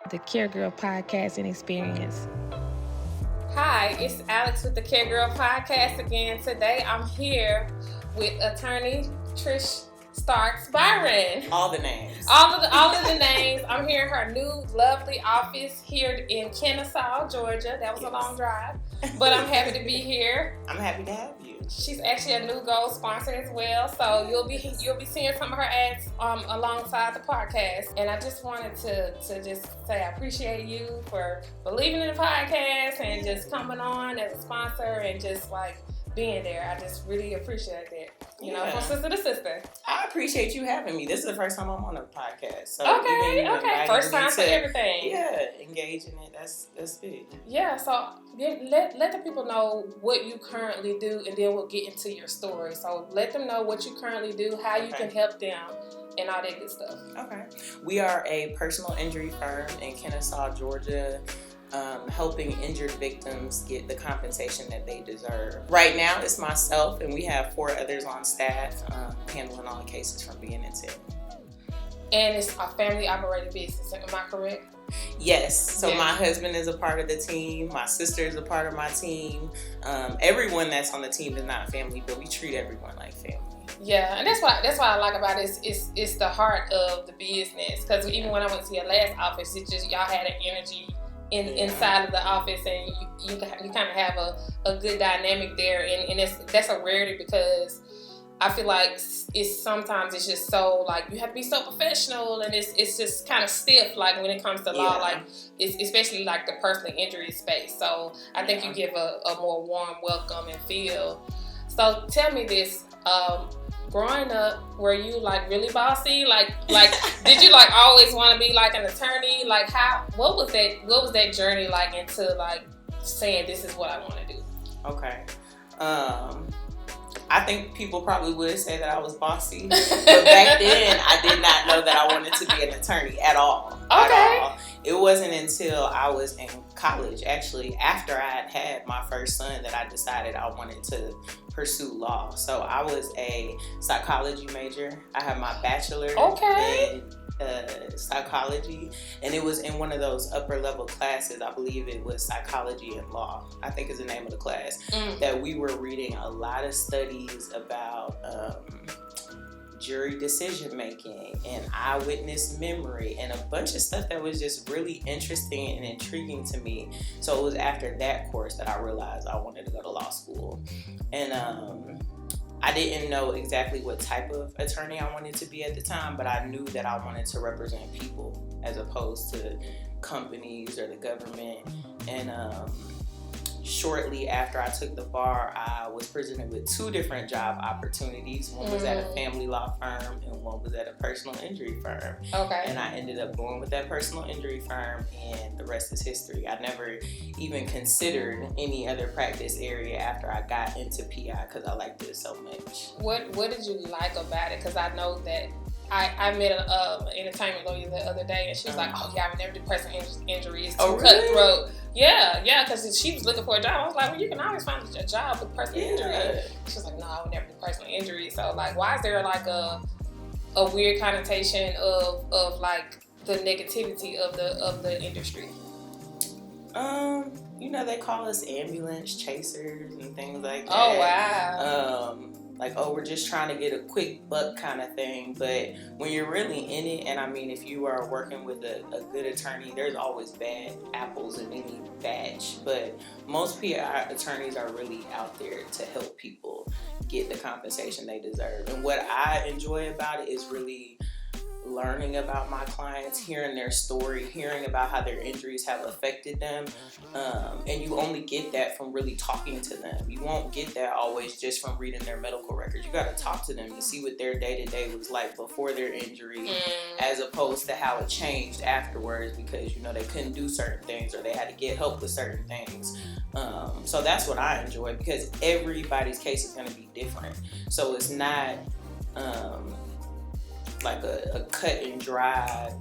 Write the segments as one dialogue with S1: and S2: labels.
S1: the Care Girl Podcasting Experience.
S2: Hi, it's Alex with the Care Girl Podcast again. Today I'm here with Attorney Trisha Starks-Byron.
S3: All the names.
S2: All of the names. I'm here in her new lovely office here in Kennesaw, Georgia. That was a long drive, but I'm happy to be here.
S3: I'm happy to have you.
S2: She's actually a new gold sponsor as well, so you'll be seeing some of her ads alongside the podcast. And I just wanted to just say I appreciate you for believing in the podcast and just coming on as a sponsor and just like being there. I just really appreciate that. You know, from sister to sister.
S3: I appreciate you having me. This is the first time I'm on a podcast. So
S2: okay. First time for everything.
S3: Yeah, engage in it. That's big.
S2: Yeah, so let the people know what you currently do, and then we'll get into your story. So let them know what you currently do, how you can help them, and all that good stuff.
S3: Okay. We are a personal injury firm in Kennesaw, Georgia. Helping injured victims get the compensation that they deserve. Right now, it's myself, and we have 4 others on staff handling all the cases from beginning to end.
S2: And it's a family-operated business, am I correct?
S3: Yes. So my husband is a part of the team. My sister is a part of my team. Everyone that's on the team is not family, but we treat everyone like family.
S2: Yeah, and that's what I like about it. It's the heart of the business. Because even when I went to your last office, it's just y'all had an energy inside of the office, and you kind of have a good dynamic there, and that's a rarity because I feel like sometimes it's just so like you have to be so professional, and it's just kind of stiff like when it comes to law, like it's especially like the personal injury space. So I think you give a more warm welcome and feel. So tell me this. Growing up, were you like really bossy? Like did you like always want to be like an attorney? Like what was that journey like into like saying this is what I want to do?
S3: Okay. I think people probably would say that I was bossy, but back then I did not know that I wanted to be an attorney at all.
S2: Okay.
S3: At all. It wasn't until I was in college, actually, after I had my first son, that I decided I wanted to pursue law. So I was a psychology major. I have my bachelor in psychology, and it was in one of those upper level classes. I believe it was psychology and law, I think is the name of the class, that we were reading a lot of studies about jury decision making and eyewitness memory and a bunch of stuff that was just really interesting and intriguing to me. So it was after that course that I realized I wanted to go to law school. And I didn't know exactly what type of attorney I wanted to be at the time, but I knew that I wanted to represent people as opposed to companies or the government. And shortly after I took the bar, I was presented with 2 different job opportunities. One was at a family law firm and one was at a personal injury firm. Okay. And I ended up going with that personal injury firm, and the rest is history. I never even considered any other practice area after I got into PI because I liked it so much.
S2: What did you like about it? Because I know that I met an entertainment lawyer the other day, and she was like, "Oh yeah, I would never do personal injury. It's too cutthroat." Yeah, because she was looking for a job. I was like, "Well, you can always find a job with personal injury." She was like, "No, I would never do personal injury." So like, why is there like a weird connotation of like the negativity of the industry?
S3: They call us ambulance chasers and things like that.
S2: Oh wow.
S3: Like, we're just trying to get a quick buck kind of thing. But when you're really in it, and I mean, if you are working with a good attorney, there's always bad apples in any batch. But most PI attorneys are really out there to help people get the compensation they deserve. And what I enjoy about it is really learning about my clients, hearing their story, hearing about how their injuries have affected them. And you only get that from really talking to them. You won't get that always just from reading their medical records. You got to talk to them to see what their day-to-day was like before their injury, as opposed to how it changed afterwards because, they couldn't do certain things or they had to get help with certain things. So that's what I enjoy because everybody's case is going to be different. So it's not like a cut and dry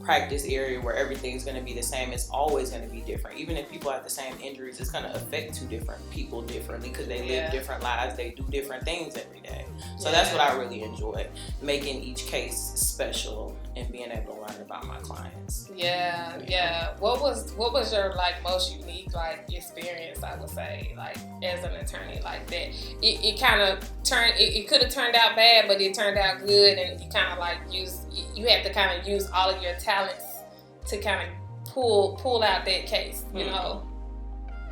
S3: practice area where everything's going to be the same. It's always going to be different. Even if people have the same injuries, it's going to affect 2 different people differently because they live different lives. They do different things every day. So that's what I really enjoy, making each case special and being able to learn about my clients.
S2: Yeah. What was your like most unique like experience, I would say, like as an attorney like that? It kind of turned. It could have turned out bad, but it turned out good, and you kind of like you had to kind of use all of your talents to kind of pull out that case. You know.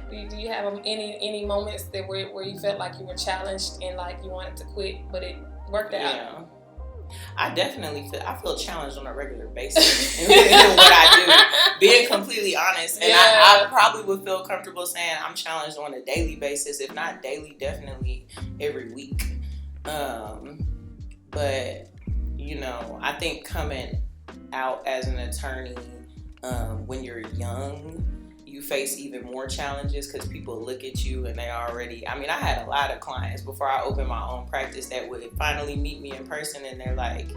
S2: Do you have any moments that where you felt like you were challenged and like you wanted to quit, but it worked out?
S3: Yeah. I definitely feel challenged on a regular basis in what I do, being completely honest. And I probably would feel comfortable saying I'm challenged on a daily basis, if not daily, definitely every week. But, you know, I think coming out as an attorney when you're young, you face even more challenges because people look at you and they already, I mean, I had a lot of clients before I opened my own practice that would finally meet me in person and they're like,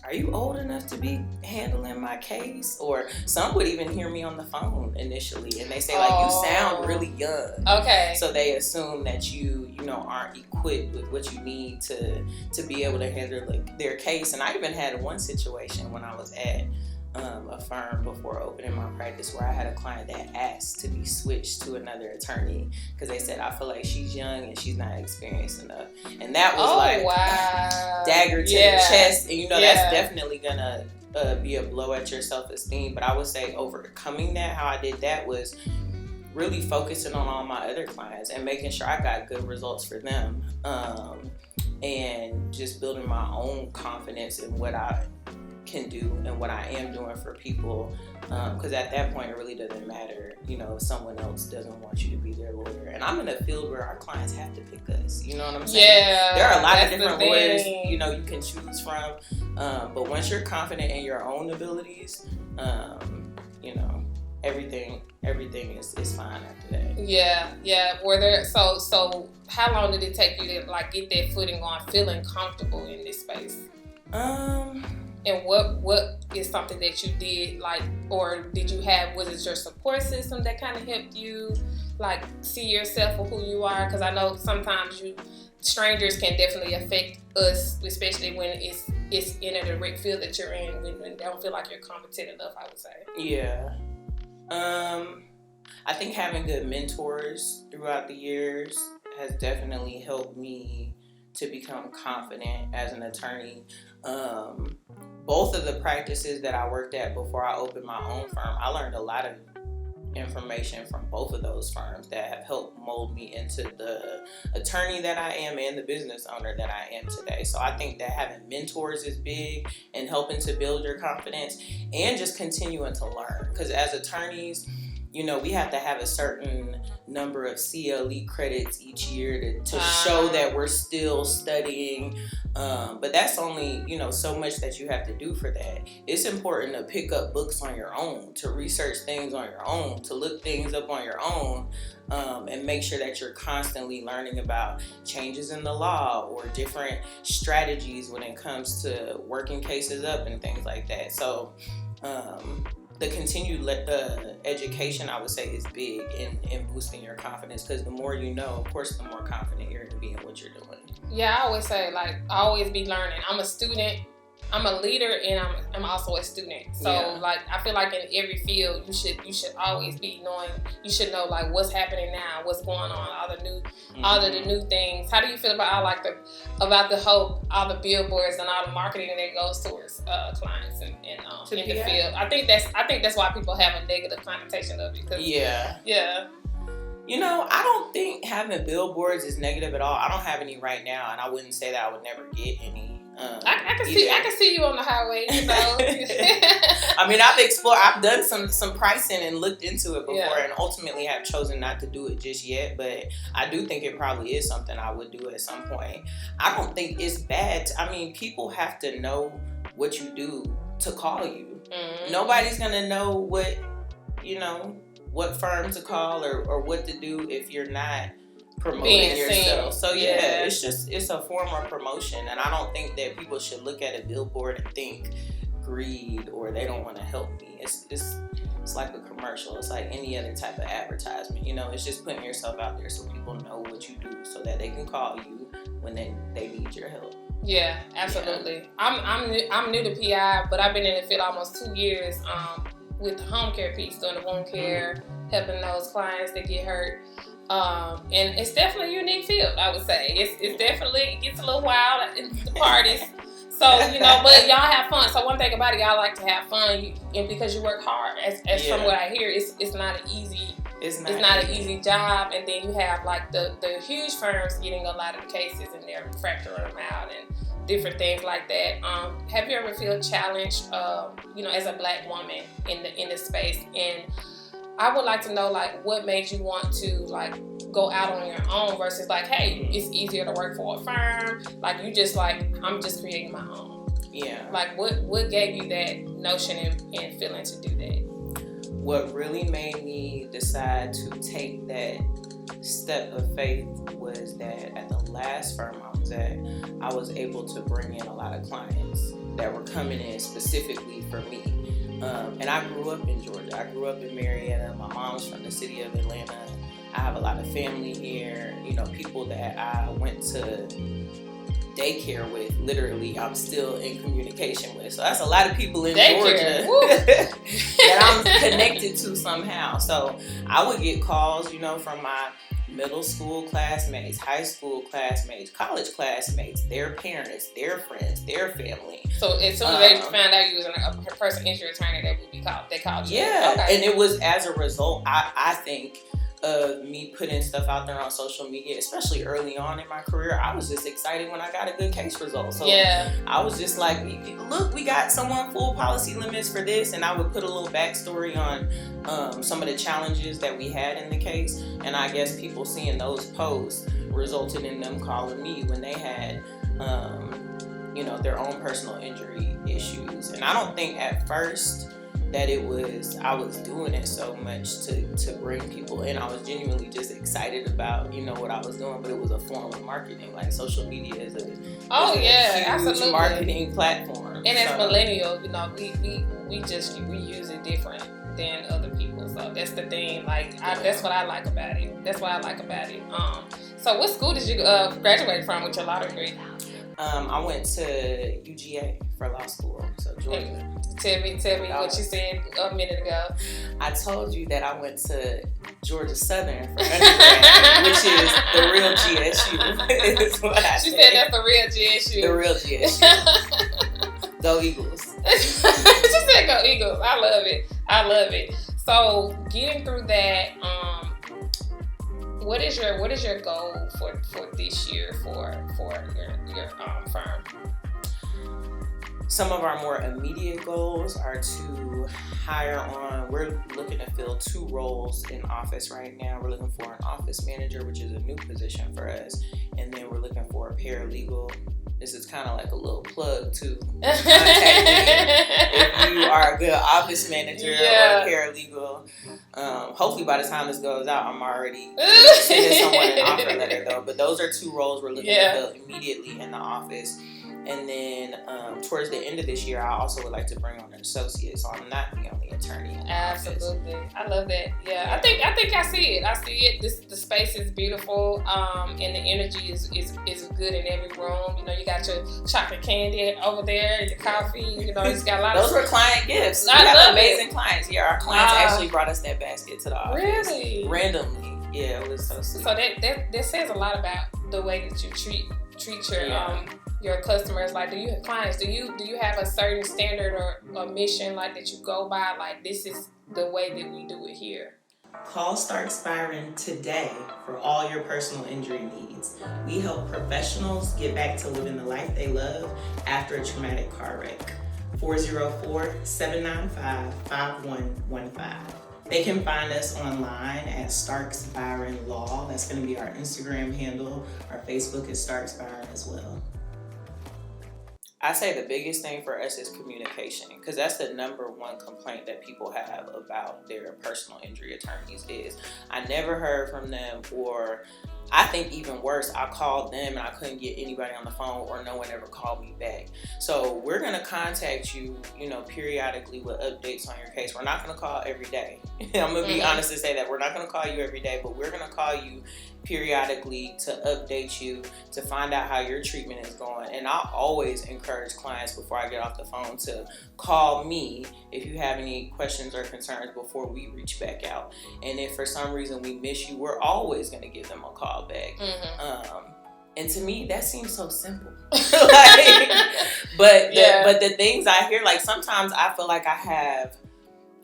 S3: are you old enough to be handling my case? Or some would even hear me on the phone initially and they say like, you sound really young.
S2: Okay.
S3: So they assume that you aren't equipped with what you need to be able to handle like their case. And I even had one situation when I was at a firm before opening my practice where I had a client that asked to be switched to another attorney because they said, I feel like she's young and she's not experienced enough. And that was dagger to the chest. And that's definitely gonna be a blow at your self-esteem. But I would say overcoming that, how I did that was really focusing on all my other clients and making sure I got good results for them. And just building my own confidence in what I can do and what I am doing for people, because at that point it really doesn't matter, if someone else doesn't want you to be their lawyer. And I'm in a field where our clients have to pick us, you know what I'm saying?
S2: Yeah,
S3: there are a lot of different lawyers you can choose from, but once you're confident in your own abilities, everything is fine after that.
S2: Yeah. Were there so how long did it take you to like get that footing on, feeling comfortable in this space? And what is something that you did, like, or was it your support system that kind of helped you, like, see yourself for who you are? Because I know sometimes strangers can definitely affect us, especially when it's in a direct field that you're in, when they don't feel like you're competent enough, I would say.
S3: Yeah. I think having good mentors throughout the years has definitely helped me to become confident as an attorney. Both of the practices that I worked at before I opened my own firm, I learned a lot of information from both of those firms that have helped mold me into the attorney that I am and the business owner that I am today. So I think that having mentors is big and helping to build your confidence and just continuing to learn. Because as attorneys, we have to have a certain number of CLE credits each year to show that we're still studying. But that's only, so much that you have to do for that. It's important to pick up books on your own, to research things on your own, to look things up on your own, and make sure that you're constantly learning about changes in the law or different strategies when it comes to working cases up and things like that. So, the continued education, I would say, is big in boosting your confidence, because the more you know, of course, the more confident you're going to be in what you're doing.
S2: Yeah, I always say, like, I always be learning. I'm a student, I'm a leader, and I'm also a student. So, like, I feel like in every field, you should always be knowing. You should know, like, what's happening now, what's going on, all of the new things. How do you feel about all the billboards and all the marketing that goes towards clients in the field? I think that's why people have a negative connotation of it.
S3: Yeah. I don't think having billboards is negative at all. I don't have any right now, and I wouldn't say that I would never get any.
S2: I can see you on the highway.
S3: I mean, I've done some pricing and looked into it before, and ultimately have chosen not to do it just yet. But I do think it probably is something I would do at some point. I don't think it's bad. People have to know what you do to call you. Mm-hmm. Nobody's gonna know what firm to call or what to do if you're not promoting yourself. So it's a form of promotion, and I don't think that people should look at a billboard and think greed or they don't want to help me. It's like a commercial. It's like any other type of advertisement. It's just putting yourself out there so people know what you do, so that they can call you when they need your help.
S2: Yeah, absolutely. I'm new to PI, but I've been in the field almost 2 years with the home care piece, doing the wound care, helping those clients that get hurt. And it's definitely a unique field, I would say. It's definitely, it gets a little wild in the parties. So, but y'all have fun. So one thing about it, y'all like to have fun, and because you work hard. As from what I hear, it's not an easy. It's not an easy job, and then you have like the huge firms getting a lot of the cases, and they're fracturing them out and different things like that. Have you ever feel challenged, as a Black woman in the space? And I would like to know, like, what made you want to like go out on your own versus like, hey, it's easier to work for a firm. Like you just like, I'm just creating my own.
S3: Yeah.
S2: Like what gave you that notion and feeling to do that?
S3: What really made me decide to take that step of faith was that at the last firm I was at, I was able to bring in a lot of clients that were coming in specifically for me. And I grew up in Georgia. I grew up in Marietta. My mom's from the city of Atlanta. I have a lot of family here. People that I went to daycare with, literally, I'm still in communication with. So that's a lot of people in Georgia that I'm connected to somehow. So I would get calls, from my middle school classmates, high school classmates, college classmates, their parents, their friends, their family.
S2: So as soon as they found out you was a personal injury attorney, they called you.
S3: Yeah,
S2: okay.
S3: And it was as a result, I think, of me putting stuff out there on social media, especially early on in my career. I was just excited when I got a good case result. So I was just like, look, we got someone full policy limits for this. And I would put a little backstory on some of the challenges that we had in the case. And I guess people seeing those posts resulted in them calling me when they had, their own personal injury issues. And I don't think at first that I was doing it so much to bring people in. I was genuinely just excited about, what I was doing, but it was a form of marketing. Like social media is a huge
S2: absolutely
S3: marketing platform.
S2: And as millennials, we use it different than other people. So that's the thing. Like that's what I like about it. So what school did you graduate from with your law degree?
S3: I went to UGA for law school, so Georgia.
S2: Tell me what you said a minute ago.
S3: I told you that I went to Georgia Southern for undergrad, which is the real GSU. Is what I
S2: said that's the real GSU.
S3: The real GSU. Go Eagles.
S2: She said go Eagles. I love it. So getting through that, what is your goal for this year for your firm?
S3: Some of our more immediate goals are to hire on. We're looking to fill 2 roles in office right now. We're looking for an office manager, which is a new position for us, and then we're looking for a paralegal. This is kind of like a little plug to contact me if you are a good office manager or a paralegal. Hopefully by the time this goes out, I'm already sending someone an offer letter though. But those are 2 roles we're looking to fill immediately in the office. And then towards the end of this year, I also would like to bring on an associate, so I'm not the only attorney in the
S2: Absolutely.
S3: office.
S2: I love that. Yeah, I think I see it. The space is beautiful, and the energy is good in every room. You got your chocolate candy over there, your coffee. You just got a lot.
S3: Those were client gifts. We have amazing clients. Yeah, our clients actually brought us that basket to the office.
S2: Really?
S3: Randomly. Yeah, it was so sweet.
S2: So that says a lot about the way that you treat your customers. Like, do you have a certain standard or a mission like that you go by? Like, this is the way that we do it here.
S3: Call Starks-Byron today for all your personal injury needs. We help professionals get back to living the life they love after a traumatic car wreck. 404-795-5115. They can find us online at Starks-Byron Law. That's going to be our Instagram handle. Our Facebook is Starks-Byron as well. I say the biggest thing for us is communication, because that's the number one complaint that people have about their personal injury attorneys is I never heard from them, or I think even worse, I called them and I couldn't get anybody on the phone, or no one ever called me back. So we're going to contact you, periodically with updates on your case. We're not going to call every day. I'm going to be honest and say that we're not going to call you every day, but we're going to call you periodically to update you, to find out how your treatment is going. And I always encourage clients before I get off the phone to call me if you have any questions or concerns before we reach back out. And if for some reason we miss you, we're always going to give them a call back. And to me, that seems so simple. But the things I hear, like sometimes I feel like I have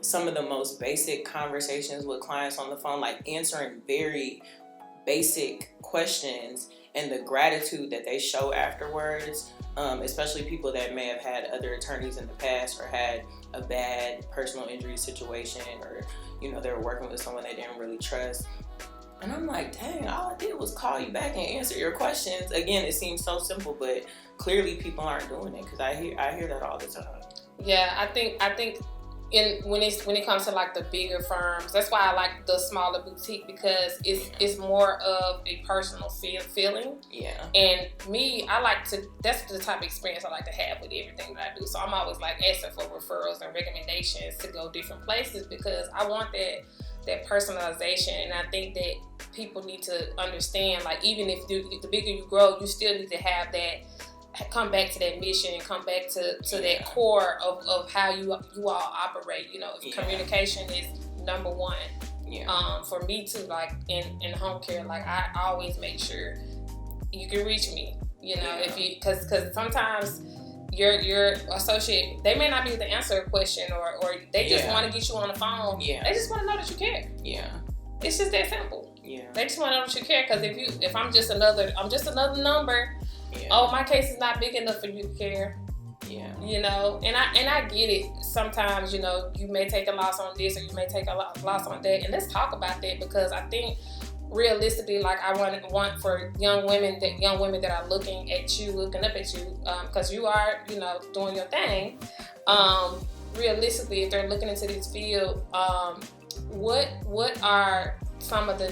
S3: some of the most basic conversations with clients on the phone, like answering very basic questions, and the gratitude that they show afterwards, especially people that may have had other attorneys in the past or had a bad personal injury situation, or they were working with someone they didn't really trust. And I'm like, dang, all I did was call you back and answer your questions. Again, it seems so simple, but clearly people aren't doing it, because I hear that all the time.
S2: Yeah, I think when it comes to like the bigger firms, that's why I like the smaller boutique, because it's more of a personal feeling.
S3: Yeah. And
S2: me, that's the type of experience I like to have with everything that I do. So I'm always like asking for referrals and recommendations to go different places, because I want that personalization. And I think that people need to understand, like, even if the bigger you grow, you still need to have that, come back to that mission and come back to that core of how you all operate. Communication is number one. For me too, like in home care, like I always make sure you can reach me, if you, because sometimes your associate, they may not be able to answer a question, or they just want to get you on the phone. They just want to know that you care. It's just that simple. They just want to know that you care, because if I'm just another number. Oh, my case is not big enough for you to care. And I get it. Sometimes, you may take a loss on this, or you may take a loss on that. And let's talk about that, because I think realistically, like, I want for young women that are looking up at you, because you are, doing your thing. Realistically, if they're looking into this field, what are some of the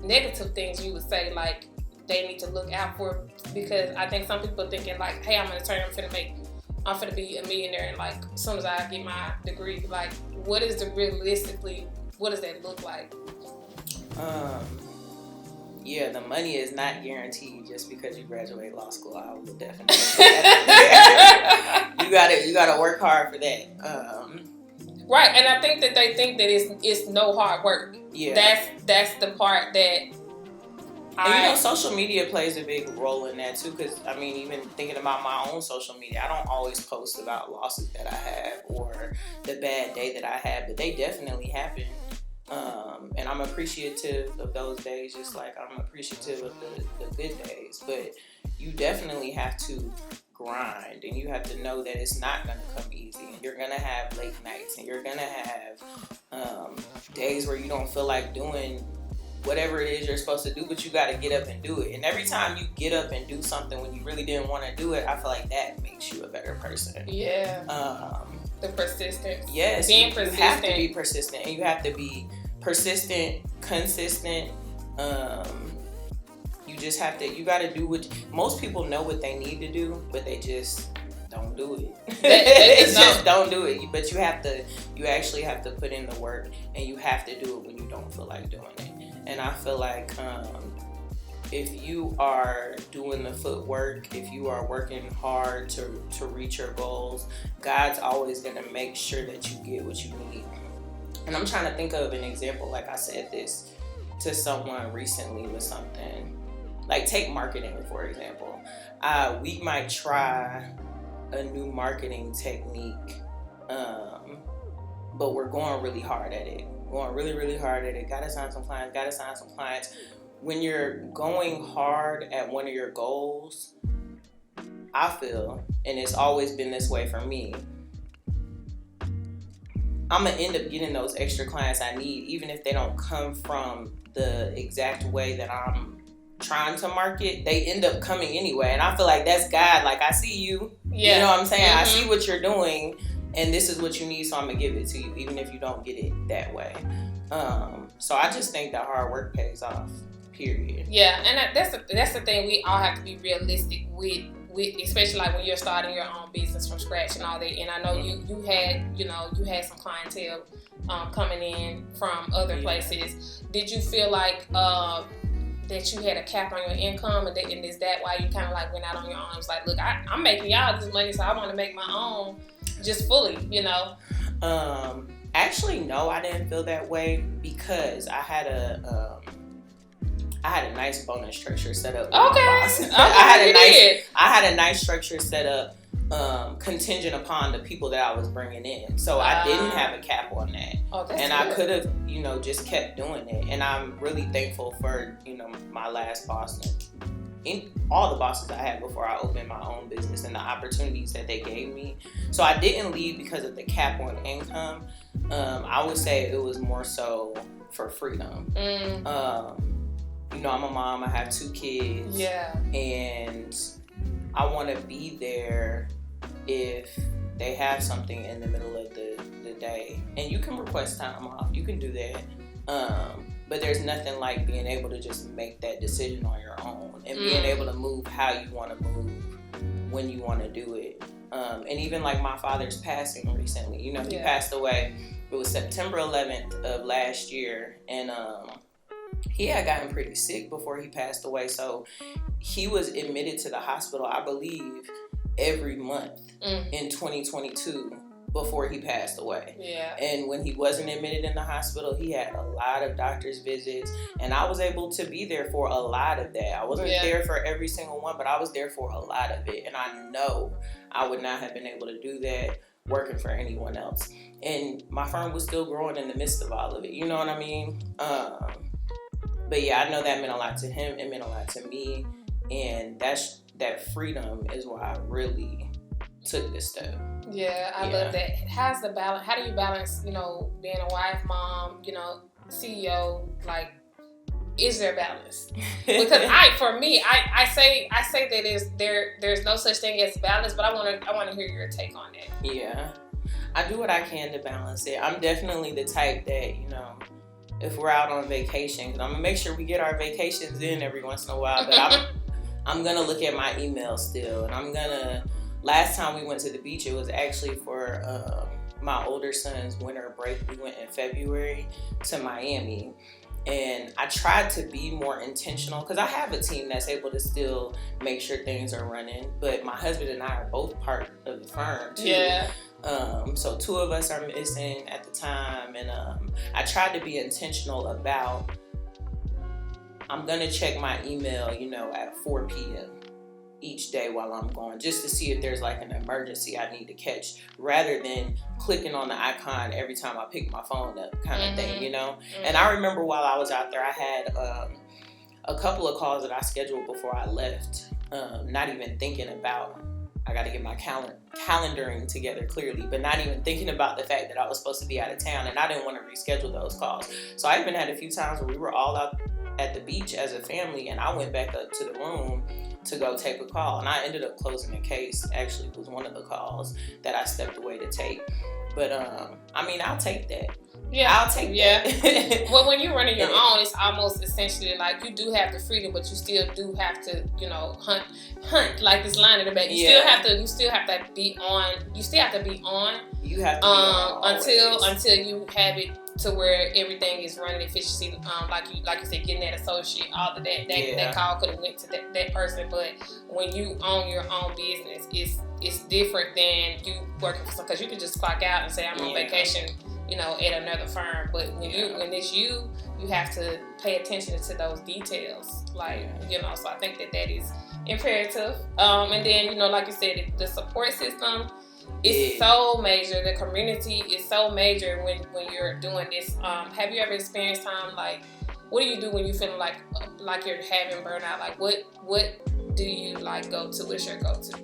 S2: negative things you would say, like, they need to look out for? Because I think some people thinking like, hey, I'm an attorney, I'm finna be a millionaire, and like as soon as I get my degree, like what does that look like?
S3: The money is not guaranteed just because you graduate law school. I would definitely say that. You gotta work hard for that.
S2: Right, and I think that they think that it's no hard work. That's the part that.
S3: And social media plays a big role in that too, because even thinking about my own social media, I don't always post about losses that I have or the bad day that I had, but they definitely happen. And I'm appreciative of those days, just like I'm appreciative of the good days. But you definitely have to grind, and you have to know that it's not going to come easy, and you're going to have late nights, and you're going to have days where you don't feel like doing whatever it is you're supposed to do, but you got to get up and do it. And every time you get up and do something when you really didn't want to do it, I feel like that makes you a better person.
S2: The persistence.
S3: Yes.
S2: Being persistent.
S3: You have to be persistent, and you have to be persistent, consistent. You got to do what most people know what they need to do, but they just don't do it. They just don't do it. But you actually have to put in the work, and you have to do it when you don't feel like doing it. And I feel like if you are doing the footwork, if you are working hard to reach your goals, God's always going to make sure that you get what you need. And I'm trying to think of an example. Like I said this to someone recently with something. Like take marketing, for example. We might try a new marketing technique, but we're going really hard at it. Gotta sign some clients. When you're going hard at one of your goals, I feel, and it's always been this way for me, I'm gonna end up getting those extra clients I need, even if they don't come from the exact way that I'm trying to market. They end up coming anyway, and I feel like that's God. Like, I see you. You know what I'm saying? I see what you're doing, and this is what you need, so I'm gonna give it to you, even if you don't get it that way. So I just think that hard work pays off. period.
S2: Yeah, and that's the thing. We all have to be realistic with especially like when you're starting your own business from scratch and all that. And I know you had some clientele coming in from other places. Did you feel like that you had a cap on your income, and is that why you kind of like went out on your own? It's like, look, I'm making y'all this money, so I want to make my own just fully,
S3: Actually, no, I didn't feel that way because I had a nice bonus structure set up.
S2: Okay.
S3: I had a nice structure set up, contingent upon the people that I was bringing in. So I didn't have a cap on that.
S2: Oh, that's
S3: and
S2: good.
S3: I could have, just kept doing it. And I'm really thankful for, my last boss and all the bosses I had before I opened my own business and the opportunities that they gave me. So I didn't leave because of the cap on income. I would say it was more so for freedom. I'm a mom. I have 2 kids.
S2: Yeah.
S3: And I want to be there if they have something in the middle of the day. And you can request time off. You can do that. But there's nothing like being able to just make that decision on your own and being able to move how you want to move when you want to do it. And even like my father's passing recently, he passed away. It was September 11th of last year. And he had gotten pretty sick before he passed away. So he was admitted to the hospital, I believe, every month in 2022 before he passed away.
S2: Yeah.
S3: And when he wasn't admitted in the hospital, he had a lot of doctor's visits. And I was able to be there for a lot of that. I wasn't there for every single one, but I was there for a lot of it. And I know I would not have been able to do that working for anyone else. And my firm was still growing in the midst of all of it. You know what I mean? But yeah, I know that meant a lot to him. It meant a lot to me. And that freedom is why I really took this step.
S2: Yeah, I love that. How's the balance? How do you balance, being a wife, mom, CEO? Like, is there balance? Because I say that there's no such thing as balance, but I want to hear your take on that.
S3: Yeah, I do what I can to balance it. I'm definitely the type that, if we're out on vacation, because I'm gonna make sure we get our vacations in every once in a while, but I'm gonna look at my email still, and last time we went to the beach, it was actually for my older son's winter break. We went in February to Miami, and I tried to be more intentional because I have a team that's able to still make sure things are running, but my husband and I are both part of the firm too. Yeah. So 2 of us are missing at the time, and I tried to be intentional about, I'm gonna check my email, at 4 p.m. each day while I'm gone, just to see if there's like an emergency I need to catch, rather than clicking on the icon every time I pick my phone up, kind of thing, And I remember while I was out there, I had a couple of calls that I scheduled before I left, not even thinking about, I got to get my calendaring together clearly, but not even thinking about the fact that I was supposed to be out of town, and I didn't want to reschedule those calls. So I even had a few times where we were all out at the beach as a family, and I went back up to the room to go take a call, and I ended up closing the case. Actually, it was one of the calls that I stepped away to take. But I'll take that. Yeah, I'll take that.
S2: Well, when you're running your own, it's almost essentially like you do have the freedom, but you still do have to, hunt like this line in the back. You still have to be on. You still have to be on.
S3: You have to be on
S2: until you have it to where everything is running efficiency. Like you said, getting that associate, all of that call could have went to that person. But when you own your own business, it's different than you working for some, because you can just clock out and say I'm on vacation, at another firm. But when it's you have to pay attention to those details. So I think that is imperative. And then, like you said, the support system is so major. The community is so major when you're doing this. Have you ever experienced time, like, what do you do when you feeling like you're having burnout? Like, what do you go to? What's your go-to?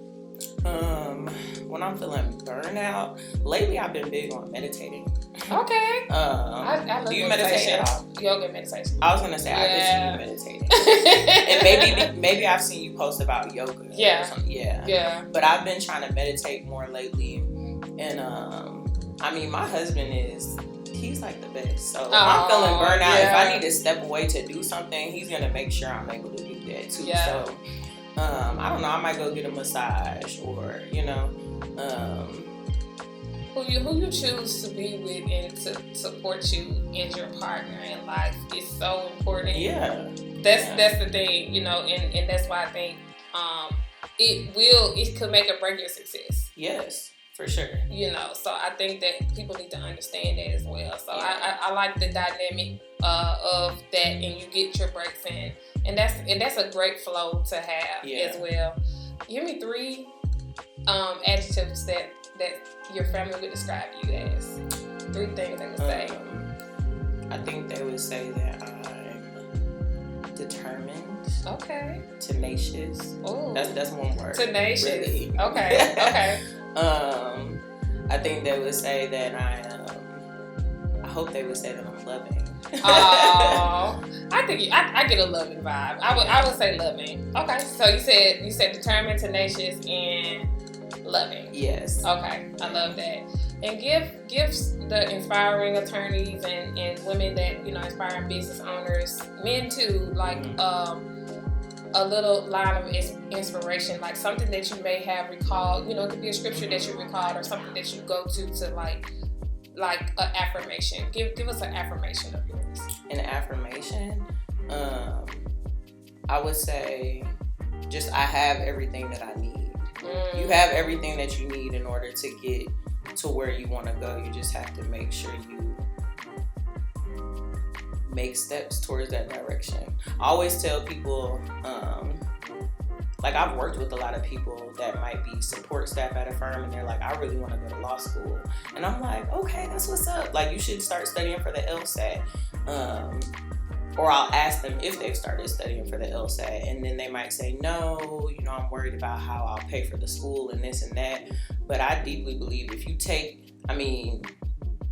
S3: When I'm feeling burnout, lately I've been big on meditating.
S2: Okay. I love
S3: do you meditate at all?
S2: Yoga meditation.
S3: I was gonna say I could see you meditating, and maybe I've seen you post about yoga.
S2: Yeah.
S3: Or something. Yeah. But I've been trying to meditate more lately, and my husband he's like the best. So if I'm feeling burnt out, if I need to step away to do something, he's gonna make sure I'm able to do that too.
S2: Yeah.
S3: So I don't know, I might go get a massage or, you know,
S2: who you choose to be with and to support you as your partner in life is so important.
S3: Yeah.
S2: That's the thing, you know, and that's why I think it could make or break your success.
S3: Yes, for sure.
S2: You know, so I think that people need to understand that as well. So I like the dynamic of that, and you get your breaks in, and that's a great flow to have as well. Give me 3 adjectives that your family would describe you as. 3 things they would say.
S3: I think they would say that I'm determined.
S2: Okay.
S3: Tenacious.
S2: Oh,
S3: that's one word.
S2: Tenacious.
S3: Really.
S2: Okay. Okay.
S3: I think they would say that I hope they would say that I'm loving.
S2: Oh, I think I get a loving vibe. I would say loving. Okay, so you said determined, tenacious, and loving.
S3: Yes.
S2: Okay, I love that. And give the inspiring attorneys and women that, you know, inspiring business owners, men too, like a little line of inspiration, like something that you may have recalled. You know, it could be a scripture that you recalled or something that you go to like an affirmation. Give us an affirmation of yours.
S3: An affirmation? I would say just I have everything that I need. You have everything that you need in order to get to where you want to go. You just have to make sure you make steps towards that direction. I always tell people, like I've worked with a lot of people that might be support staff at a firm and they're like, I really want to go to law school. And I'm like, okay, that's what's up. Like you should start studying for the LSAT. Or I'll ask them if they've started studying for the LSAT, and then they might say, no, you know, I'm worried about how I'll pay for the school and this and that. But I deeply believe if you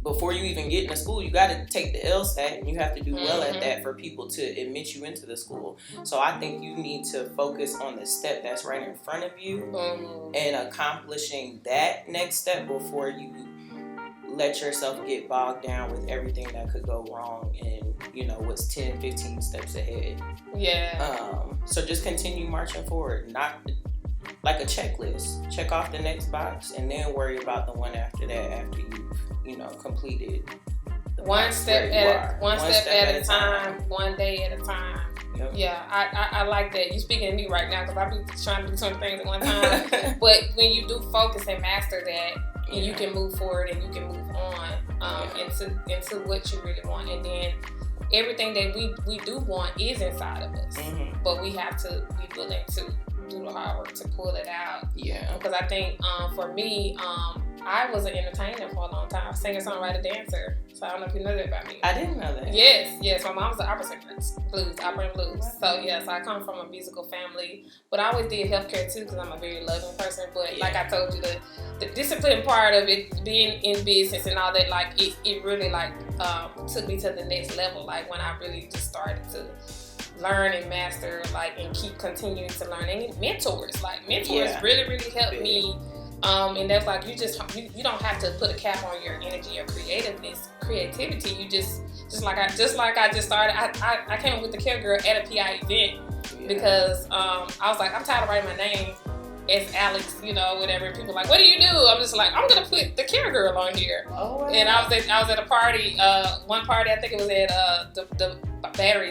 S3: before you even get into school, you got to take the LSAT, and you have to do well at that for people to admit you into the school. So I think you need to focus on the step that's right in front of you and accomplishing that next step before you let yourself get bogged down with everything that could go wrong and, you know, what's 10, 15 steps ahead.
S2: Yeah.
S3: So just continue marching forward, not like a checklist. Check off the next box and then worry about the one after that after you've completed the
S2: one step at a time, one day at a time. Yep. Yeah, I like that. You're speaking to me right now because I be trying to do some things at one time. But when you do focus and master that, and you can move forward and you can move on into what you really want. And then everything that we do want is inside of us. But we have to be willing to do the hard work to pull it out. Yeah. Because I think for me, I was an entertainer for a long time, singer, songwriter, dancer. So I don't know if you know that about me.
S3: I didn't know that.
S2: Yes. My mom was an opera singer, opera and blues. So yes, I come from a musical family, but I always did healthcare too because I'm a very loving person. But like I told you, the discipline part of it, being in business and all that, like it really took me to the next level. Like when I really just started to learn and master, and keep continuing to learn. And mentors really, really helped me. And that's like you don't have to put a cap on your energy or creativity. You just like I just started. I came up with the Care Girl at a PI event because I was like, I'm tired of writing my name as Alex, whatever. And people are like, what do you do? I'm just like, I'm gonna put the Care Girl on here. Oh, wow. And I was at a party, one party, I think it was at the battery,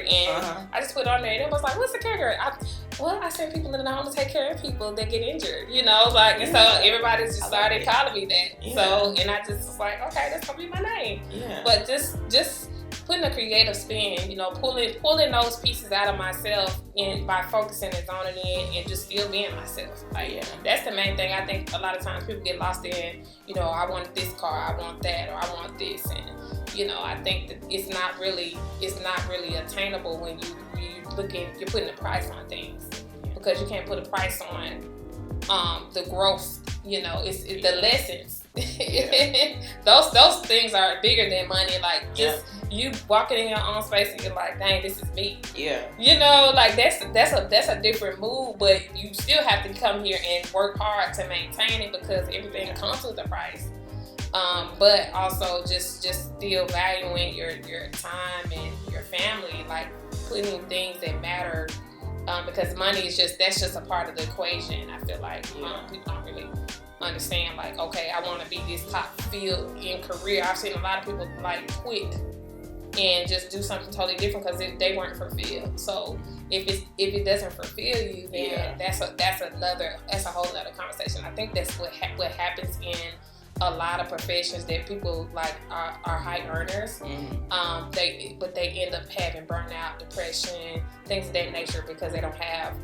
S2: and I just put it on there, and it was like, what's the Care Girl? I send people in the home to take care of people that get injured, and so everybody just started calling me that. Yeah. So, and I just was like, okay, that's gonna be my name. Yeah. But just putting a creative spin, pulling those pieces out of myself, and by focusing and zoning in and just still being myself. That's the main thing. I think a lot of times people get lost in, I want this car, I want that, or I want this, and I think that it's not really attainable when you're putting a price on things, because you can't put a price on the growth. It's the lessons. Those things are bigger than money. Like you walking in your own space and you're like, dang, this is me. Yeah. That's a different move, but you still have to come here and work hard to maintain it because everything comes with a price. But also just still valuing your time and your family, like putting things that matter, because money is that's just a part of the equation. I feel like people don't really understand, like, okay, I want to be this top field in career. I've seen a lot of people like quit and just do something totally different because they weren't fulfilled. So if it doesn't fulfill you, then that's a whole other conversation. I think that's what happens in a lot of professions, that people like are high earners. They end up having burnout, depression, things of that nature, because they don't have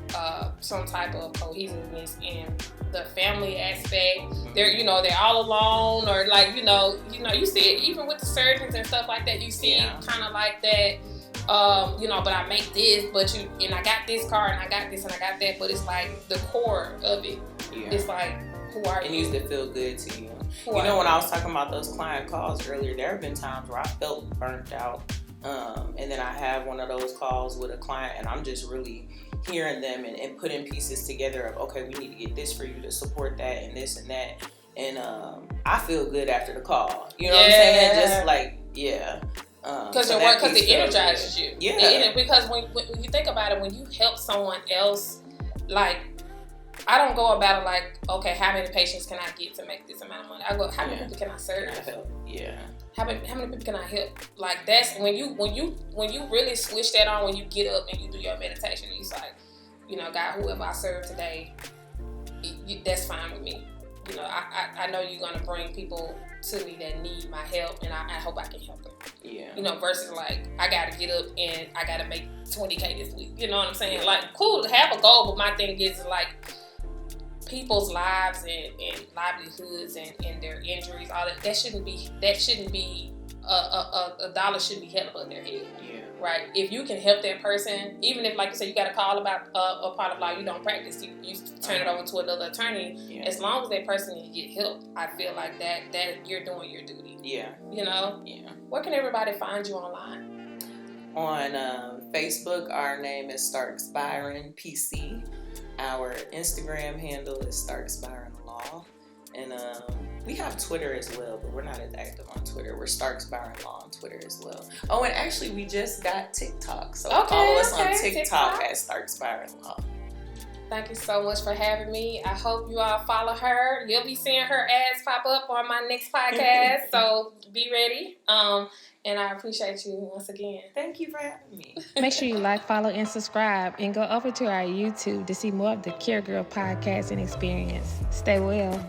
S2: some type of cohesiveness in the family aspect. They're all alone, or like you see it even with the surgeons and stuff like that. You see it kind of like that. But I make this, and I got this car, and I got this, and I got that. But it's like the core of it. Yeah. It's like, who are you? It
S3: needs to feel good to you. When I was talking about those client calls earlier, there have been times where I felt burnt out. And then I have one of those calls with a client, and I'm just really hearing them and putting pieces together of, okay, we need to get this for you to support that and this and that. And I feel good after the call. You know what I'm saying? Just like,
S2: because it energizes you. Yeah. Because when you think about it, when you help someone else, like, I don't go about it like, okay, how many patients can I get to make this amount of money? I go, how many people can I serve? How many people can I help? Like, that's when you really switch that on, when you get up and you do your meditation, it's like, God, whoever I serve today, that's fine with me. I know you're gonna bring people to me that need my help, and I hope I can help them. Yeah. Versus like, I gotta get up and I gotta make $20K this week. You know what I'm saying? Like, cool to have a goal, but my thing is like, people's lives and livelihoods and their injuries, all that shouldn't be a dollar shouldn't be held above their head. Yeah. Right? If you can help that person, even if, like you said, you got a call about a part of law you don't practice, you turn it over to another attorney. Yeah. As long as that person can get help, I feel like that you're doing your duty. Yeah. Yeah. Where can everybody find you online?
S3: On Facebook, our name is Starks-Byron PC. Our Instagram handle is Starks-Byron Law. And we have Twitter as well, but we're not as active on Twitter. We're Starks-Byron Law on Twitter as well. Oh, and actually, we just got TikTok. So follow us on TikTok at Starks-Byron Law.
S2: Thank you so much for having me. I hope you all follow her. You'll be seeing her ads pop up on my next podcast, so be ready. And I appreciate you once again.
S3: Thank you for having me.
S1: Make sure you like, follow, and subscribe, and go over to our YouTube to see more of the Care Girl podcast and experience. Stay well.